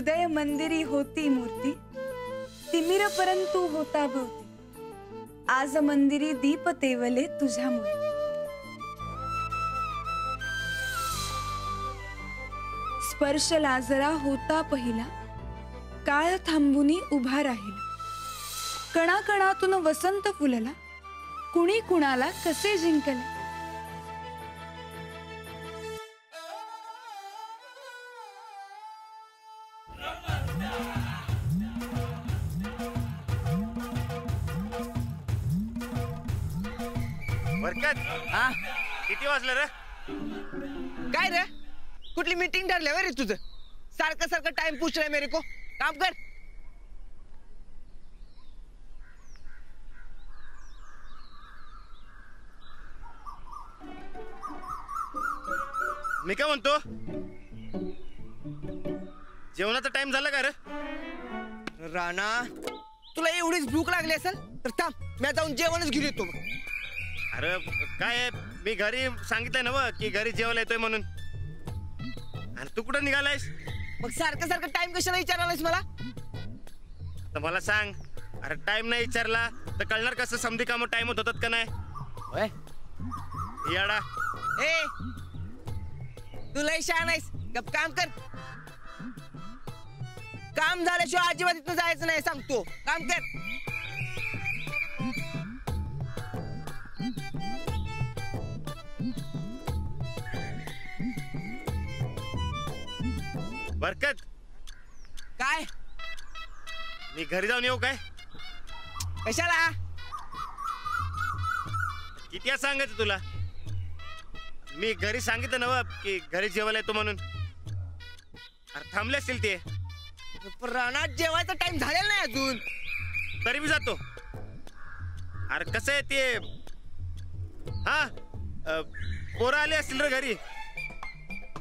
हृदय मंदिरी होती मूर्ती, तिमिर परंतु होता भोवती, आज मंदिरी दीप तेवले तुझ्यामुळे. स्पर्श लाजरा होता पहिला, काळ थांबुनी उभा राहिला. कणाकणातून वसंत फुलला, कुणी कुणाला कसे जिंकले. बरकत, किती वाजलं रे? काय रे, कुठली मीटिंग ठरली रे तुझं? सारखं सारखं टाइम पूछ रहा मेरे को. काम कर. मी काय म्हणतो, जेवणाचा टाइम झाला का रे? राणा, तुला एवढीच भूक लागली असेल तर थांब, मी जाऊन जेवणच घेऊन येतो. अरे काय, मी घरी सांगितलंय ना की घरी जेवायला येतोय म्हणून. आणि तू कुठं निघालायस? मग सारखं सारखं टाइम कशाला विचारायलास मला? तर मला सांग, अरे टाइम नाही विचारला तर कळणार कसं समधी काम टाइम होत होतात का नाही? याडा ए, तू लय शहाणा आहेस. गप काम कर. काम झाल्याशिवाय अजिबात इथं जायचं नाही सांगतो. काम कर. बरकत, काय? मी घरी जाऊन येऊ काय? कशाला? किती वेळा सांगायचं तुला? मी घरी सांगितलं ना की घरी जेवायला येतो म्हणून. अरे थांबले असतील ते. रानात जेवायचा टाइम झालेला नाही अजून, तरी मी जातो. अरे कसं आहे ते, हा पोरं आले असतील रे घरी.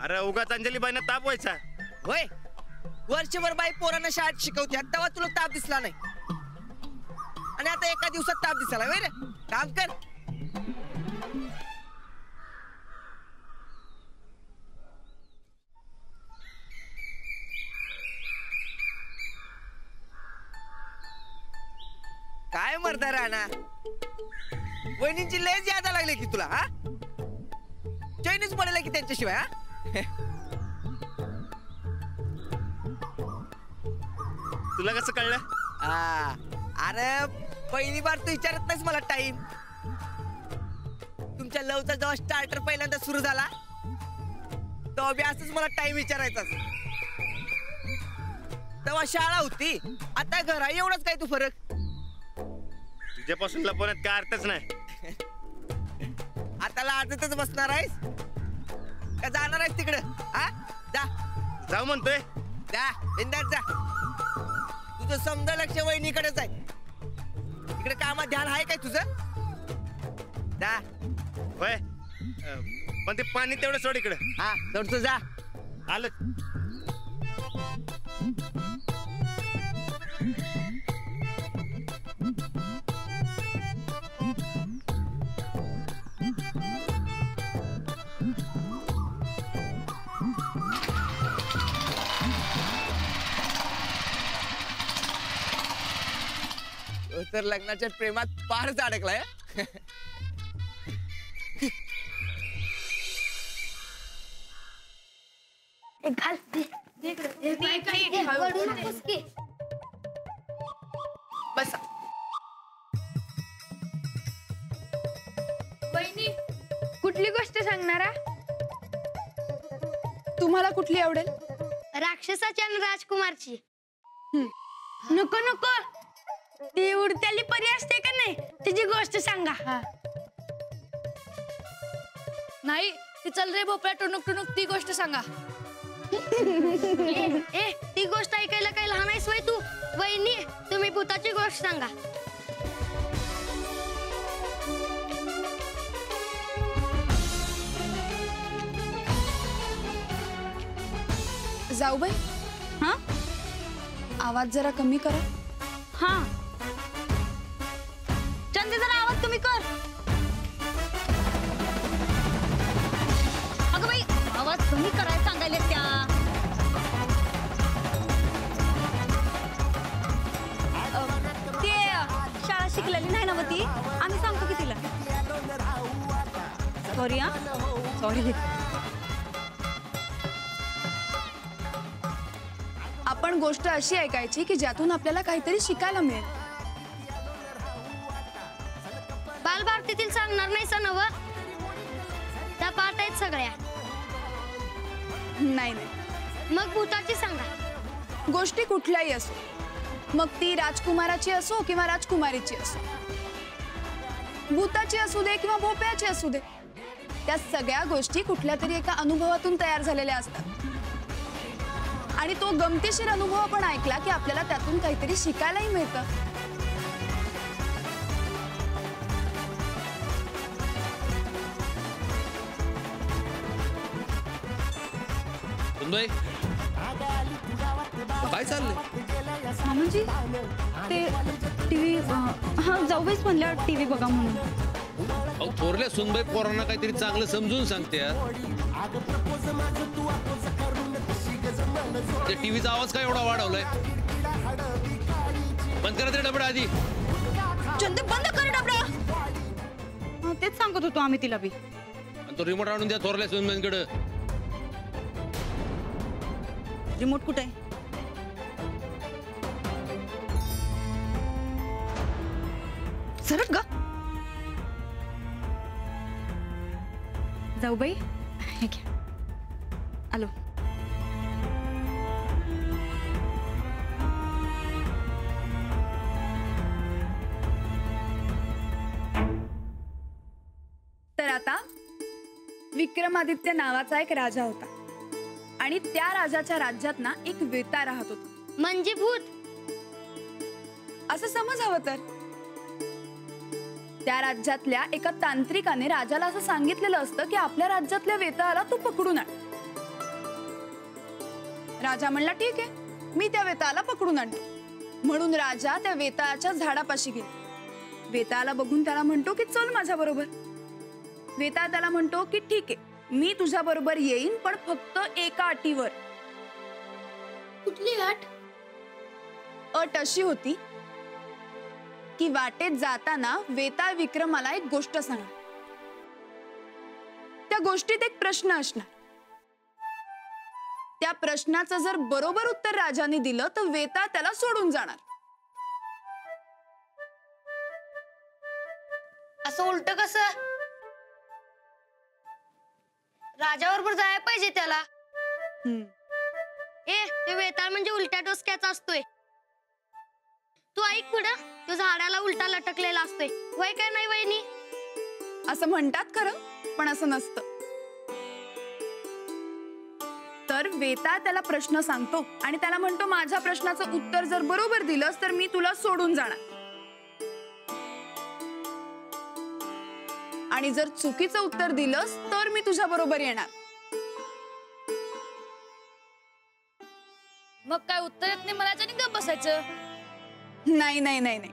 अरे उगाच अंजली बाईना ताप व्हायचा. होय, वर्षभर बाई पोरांना शाळेत शिकवते, तेव्हा तुला ताप दिसला नाही आणि आता एका दिवसात ताप दिसला. होय रे, काम कर. काय मरदा राणा, वहिनींची लयच यादा लागली की तुला. हा, चैनीच पडेल की त्यांच्याशिवाय. हा, तुला कसं कळलं? अरे पहिली बार तू विचारत नाहीस मला टाइम. तुमच्या लवचा जेव्हा स्टार्टर पहिल्यांदा सुरू झाला तेव्हा बी असंच मला टाइम विचारायचा. तेव्हा शाळा होती, आता घर आहे. एवढंच काय तू फरक? तुझ्यापासून लपवण्यात काय अर्थच नाही. आता लाजतच बसणार आहेस का जाणार आहेस तिकडं? हा, जा. जाऊ म्हणतोय. जा, बिंदास जा. तुझं समजा लक्ष वहिनीकडेच आहे. इकडे कामात ध्यान आहे काय तुझं? जा. होय, पण ते पाणी तेवढं सोड इकडं. हा, सोडतो, जा. आलं. तर लग्नाच्या प्रेमात फारच अडकलाय. घाल बसा. वहिनी, कुठली गोष्ट सांगणारा? तुम्हाला कुठली आवडेल? राक्षसाची आणि राजकुमारची. नको नको, ती उडत्याली परी असते का नाही, तिची गोष्ट सांगा. नाही, ती चल रे भोपळा टुनुक टुनुक ती गोष्ट सांगा. ए, ती गोष्ट ऐकायला काय लहान आहेस वय तू? वहिनी, तुम्ही भूताची गोष्ट सांगा. जाऊबाई, हा, आवाज जरा कमी करा. हा, चंदी जरा आवाज कमी कर. अगं बाई, आवाज कमी करायला सांगायले त्या. सॉरी हा सॉरी. आपण गोष्ट अशी ऐकायची की ज्यातून आपल्याला काहीतरी शिकायला मिळेल. बालभारतीतील सांगणार नाही नव त्या पाठ आहेत सगळ्या. नाही नाही, मग भूताची सांगा. गोष्टी कुठल्याही असो, मग ती राजकुमाराची असो किंवा राजकुमारीची असो, भूताची असू दे किंवा भोप्याची असू दे, त्या सगळ्या गोष्टी कुठल्या तरी एका अनुभवातून तयार झालेल्या असतात. आणि तो गमतीशीर अनुभव आपण ऐकला की आपल्याला त्यातून काहीतरी शिकायलाही मिळतं. सुनबाई, काय चाललंय? मामाजी ते टीव्ही हा जाऊबाईच म्हणल्या टीव्ही बघा म्हणून. अहो थोरल्या सुनबाई पोरांना काहीतरी चांगलं समजून सांगते यार. ते टीव्हीचा आवाज काय एवढा वाढवलाय? बंद करा ते डबडा आधी. चंद बंद कर डबडा. तेच सांगत होतो आम्ही तिला बी. आणि तो रिमोट आणून द्या थोरल्या सुनबाईंकडे. रिमोट कुठे आहे? सरक ग. जाऊबाई हे घ्या. आलो. तर आता विक्रमादित्य नावाचा एक राजा होता आणि त्या राजाच्या राज्यात ना एक वेता राहत होता. म्हणजे भूत असं समज हवं तर. त्या राज्यातल्या एका तांत्रिकाने राजाला असं सांगितलेलं असतं की आपल्या राज्यातल्या वेताळाला तू पकडून आण. राजा म्हणला ठीक आहे, मी त्या वेताळाला पकडून आणतो. म्हणून राजा त्या वेताळाच्या झाडापाशी गेला. वेताळाला बघून त्याला म्हणतो की चल माझ्या बरोबर. वेताळ त्याला म्हणतो की ठीक आहे, मी तुझ्या बरोबर येईन, पण फक्त एका अटीवर. कुठली अट? अट अशी होती की वाटेत जाताना वेताळ विक्रमाला एक गोष्ट सांगणार. त्या गोष्टीत एक प्रश्न असणार. त्या प्रश्नाचं जर बरोबर उत्तर राजाने दिलं तर वेताळ त्याला सोडून जाणार. असं उलट कसं? राजाबरोबर जायला पाहिजे त्याला. ते वेताळ म्हणजे उलट्या डोसक्याचा असतोय. तू ऐक पुढं, तो झाडाला उलटा लटकलेला असतोय. वय काय नाही वहिनी? असं म्हणतात खरं, पण असं नसतं. तर वेताळ त्याला प्रश्न सांगतो आणि त्याला म्हणतो माझ्या प्रश्नाचं उत्तर जर बरोबर दिलंस तर मी तुला सोडून जाणार, आणि जर चुकीचं उत्तर दिलंस तर मी तुझ्या बरोबर येणार. मग काय उत्तर येत नाही मला आणि गप्प बसायचं? नाही नाही नाही नाही.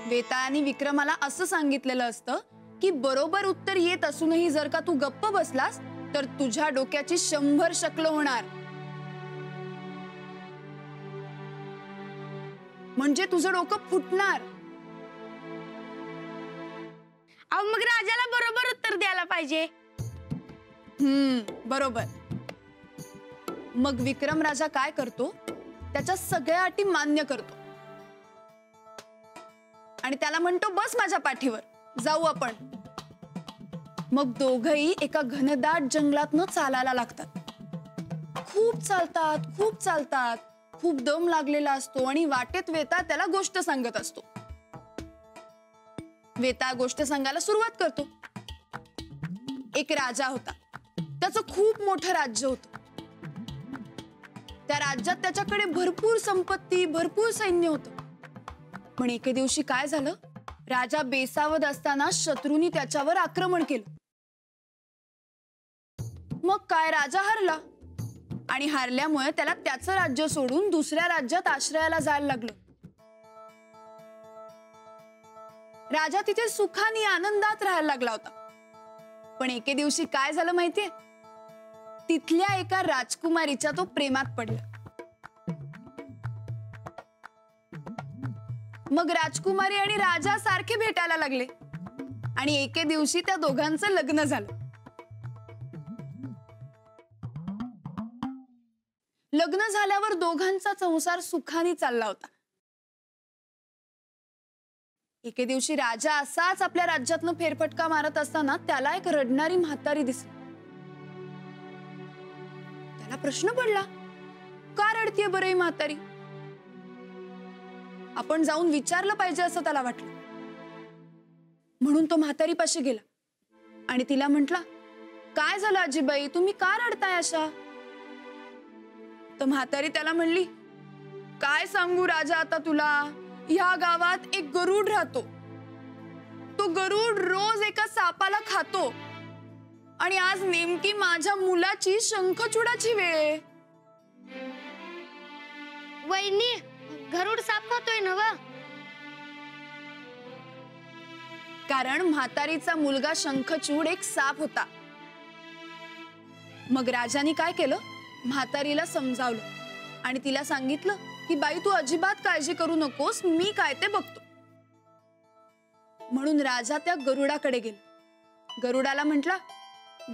वेताळाने विक्रमाला असं सांगितलेलं असतं की बरोबर उत्तर येत असूनही जर का तू गप्प बसलास तर तुझ्या डोक्याची 100 शकलं होणार. म्हणजे तुझं डोकं फुटणार. अहो मग राजाला बरोबर उत्तर द्यायला पाहिजे. बरोबर. मग विक्रम राजा काय करतो, त्याच्या सगळ्या अटी मान्य करतो आणि त्याला म्हणतो बस माझ्या पाठीवर, जाऊ आपण. मग दोघही एका घनदाट जंगलातनं चालायला लागतात. खूप चालतात, खूप चालतात, खूप दम लागलेला असतो आणि वाटेत वेताळ त्याला गोष्ट सांगत असतो. वेताळ गोष्ट सांगायला सुरुवात करतो. एक राजा होता, त्याचं खूप मोठं राज्य होतं. त्या राज्यात त्याच्याकडे भरपूर संपत्ती, भरपूर सैन्य होतं. पण एके दिवशी काय झालं, राजा बेसावध असताना शत्रूंनी त्याच्यावर आक्रमण केलं. मग काय, राजा हारला आणि हारल्यामुळे त्याला त्याचं राज्य सोडून दुसऱ्या राज्यात आश्रयाला जायला लागलं. राजा तिथे सुखाने आनंदात राहायला लागला होता. पण एके दिवशी काय झालं माहितीये, तिथल्या एका राजकुमारीच्या तो प्रेमात पडला. मग राजकुमारी आणि राजा सारखे भेटायला लागले. आणि एके दिवशी त्या दोघांचं लग्न झालं. लग्न झाल्यावर दोघांचा संसार सुखाने चालला होता. एके दिवशी राजा असाच आपल्या राज्यातनं फेरफटका मारत असताना त्याला एक रडणारी म्हातारी दिसली. त्याला प्रश्न पडला, का रडतीये बरं ही म्हातारी? आपण जाऊन विचारलं पाहिजे असं त्याला वाटलं. म्हणून तो म्हातारीपाशी गेला आणि तिला म्हटला, काय झालं आजीबाई, तुम्ही का रडताय अशा? तर म्हातारी त्याला म्हणली, काय सांगू राजा आता तुला, ह्या गावात एक गरुड राहतो. तो गरुड रोज एका सापाला खातो आणि आज नेमकी माझ्या मुलाची शंखचूडाची वेळ आहे. वहिनी, गरुड साप खातोय ना व? कारण म्हातारीचा मुलगा शंखचूड एक साप होता. मग राजाने काय केलं, म्हातारीला समजावलं आणि तिला सांगितलं की बाई, तू अजिबात काळजी करू नकोस, मी काय ते बघतो. म्हणून राजा त्या गरुडाकडे गेला. गरुडाला म्हटला,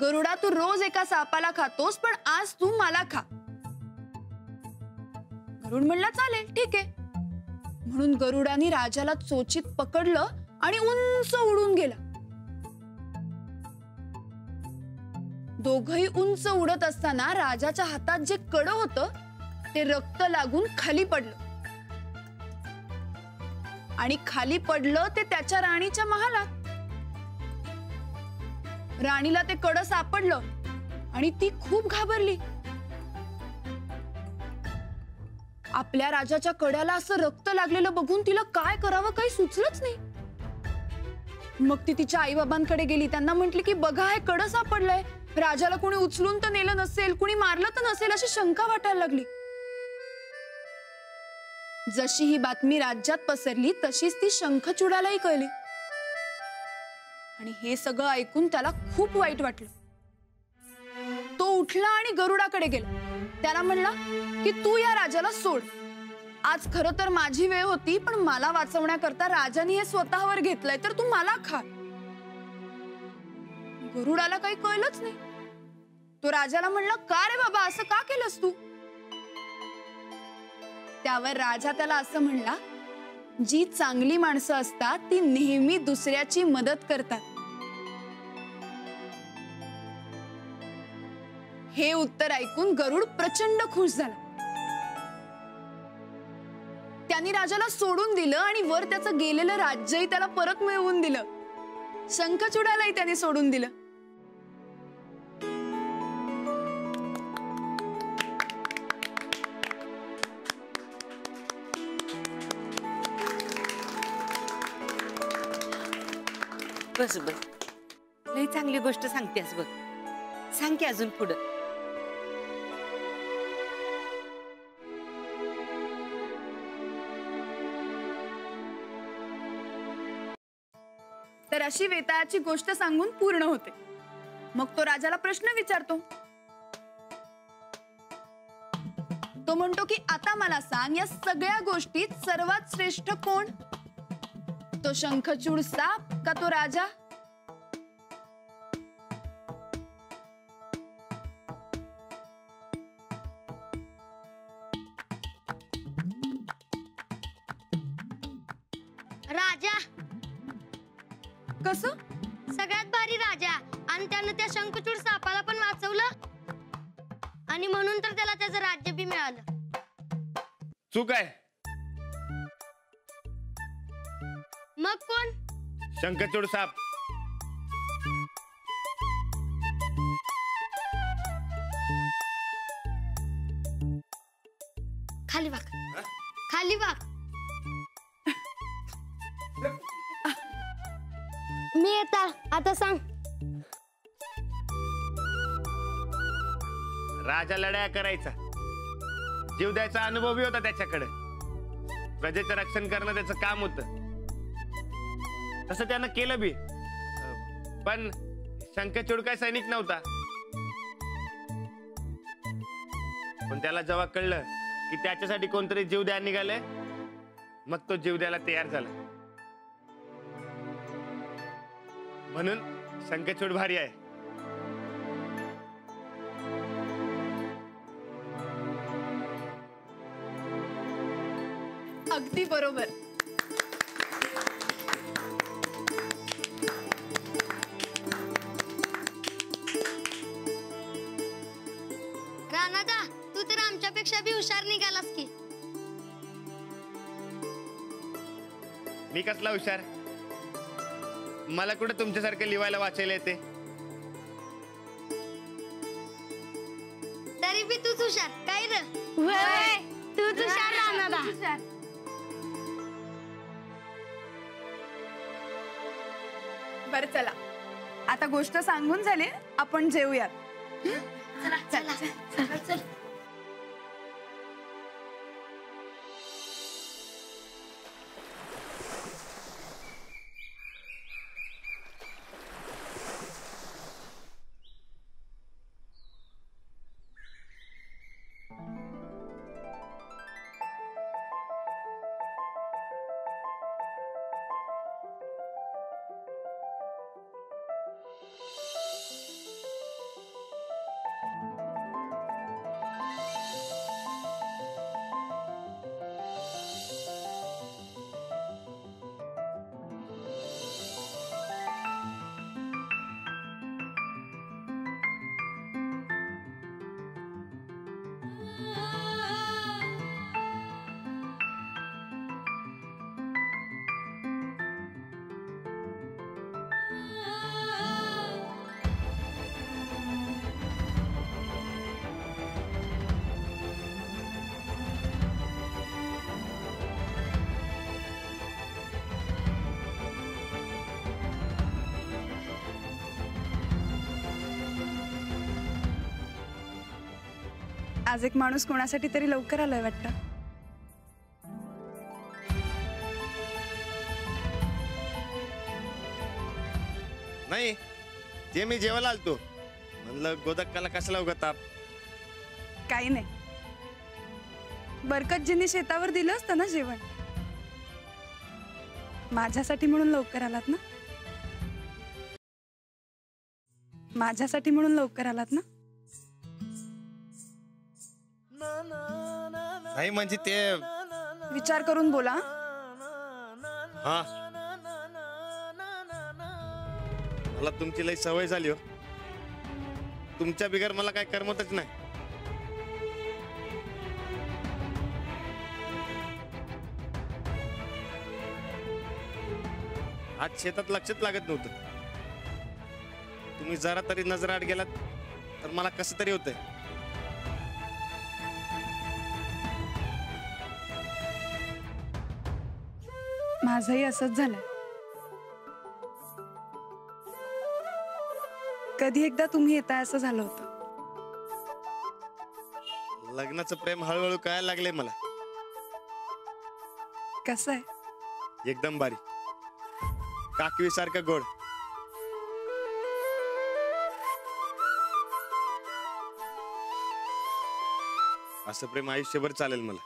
गरुडा, तू रोज एका सापाला खातोस, पण आज तू मला खा. गरुड म्हणला, चालेल, ठीक आहे. म्हणून गरुडाने राजाला चोचीत पकडलं आणि उंच उडून गेला. दोघही उंच उडत असताना राजाच्या हातात जे कड होतं ते रक्त लागून खाली पडलं आणि खाली पडलं ते त्याच्या राणीच्या महालात. राणीला ते कड सापडलं आणि ती खूप घाबरली. आपल्या राजाच्या कड्याला असं रक्त लागलेलं बघून तिला काय करावं काही सुचलंच नाही. मग ती तिच्या आई बाबांकडे गेली. त्यांना म्हटली की बघा, हे कड सापडलंय. राजाला कुणी उचलून तर नेलं नसेल, कुणी मारलं तर नसेल अशी शंका वाटायला लागली. जशी ही बातमी राज्यात पसरली तशीच ती शंखचूडालाही कळली आणि हे सगळं ऐकून त्याला खूप वाईट वाटलं. तो उठला आणि गरुडाकडे गेला. त्याला म्हणला की तू या राजाला सोड. आज खरं तर माझी वेळ होती, पण मला वाचवण्याकरता राजाने हे स्वतःवर घेतलंय, तर तू मला खा. गरुडाला काही कळलंच नाही. तो राजाला म्हणला, का रे बाबा, असं का केलंस तू? त्यावर राजा त्याला असं म्हणला, जी चांगली माणसं असतात ती नेहमी दुसऱ्याची मदत करतात. हे उत्तर ऐकून गरुड प्रचंड खुश झाला. त्यांनी राजाला सोडून दिलं आणि वर त्याचं गेलेलं राज्यही त्याला परत मिळवून दिलं. शंखचूडालाही त्याने सोडून दिलं. बस बस, लई चांगली गोष्ट सांगतेस बघ. सांग की अजून पुढं. तर अशी वेताळाची गोष्ट सांगून पूर्ण होते. मग तो राजाला प्रश्न विचारतो. तो म्हणतो की आता मला सांग, या सगळ्या गोष्टीत सर्वात श्रेष्ठ कोण? तो शंखचूड साप का तो राजा? राजा. कसं? सगळ्यात भारी राजा. आणि त्यानं त्या शंखचूड सापाला पण वाचवलं आणि म्हणून तर त्याला त्याचं राज्य बी मिळालं. चूक आहे. मग कोण? शंखचूड साप. खाली वाक, खाली वाक. मी येता. आता सांग. राजा लढाया करायचा, जीव द्यायचा अनुभव बी होता त्याच्याकडे. प्रजेचं रक्षण करणं त्याचं काम होतं. तसं त्यानं केलं बी. पण शंखचूड काय सैनिक नव्हता. पण त्याला जेव्हा कळलं की त्याच्यासाठी कोणतरी जीव द्यायला निघाले, मग तो जीव द्यायला तयार झाला. म्हणून शंखचूड भारी आहे. अगदी बरोबर. राणादा, तू तर आमच्यापेक्षा बी हुशार निघालास की. मी कसला हुशार? मला कुठे तुमच्यासारखं लिवायला वाचायला येते? तरी बी तूच हुशार काय र? होय, तूच हुशार राणादा. बरं चला, आता गोष्ट सांगून झाली, आपण जेवूयात. चला चल. आज एक माणूस कोणासाठी तरी लवकर आलाय वाटतं. नाही, ते मी जेवायला आलतो. म्हणलं गोदक्काला कशाला उगा ताप. काही नाही, बरकतजींनी शेतावर दिलं असतं ना जेवण. माझ्यासाठी म्हणून लवकर आलात ना? माझ्यासाठी म्हणून लवकर आलात ना? नाही म्हणजे ते विचार करून बोला. हा, मला तुमची लई सवय झाली हो. तुमच्या बिगर मला काय करमतच नाही. आज शेतात लक्षच लागत नव्हतं. तुम्ही जरा तरी नजर आड गेलात तर मला कसं तरी होतंय. माझंही असंच झालंय. कधी एकदा तुम्ही येताय असं झालं होतं. लग्नाचं प्रेम हळूहळू कळायला लागले मला. कसं आहे? एकदम भारी, काकवी सारखं गोड. असं प्रेम आयुष्यभर चालेल मला.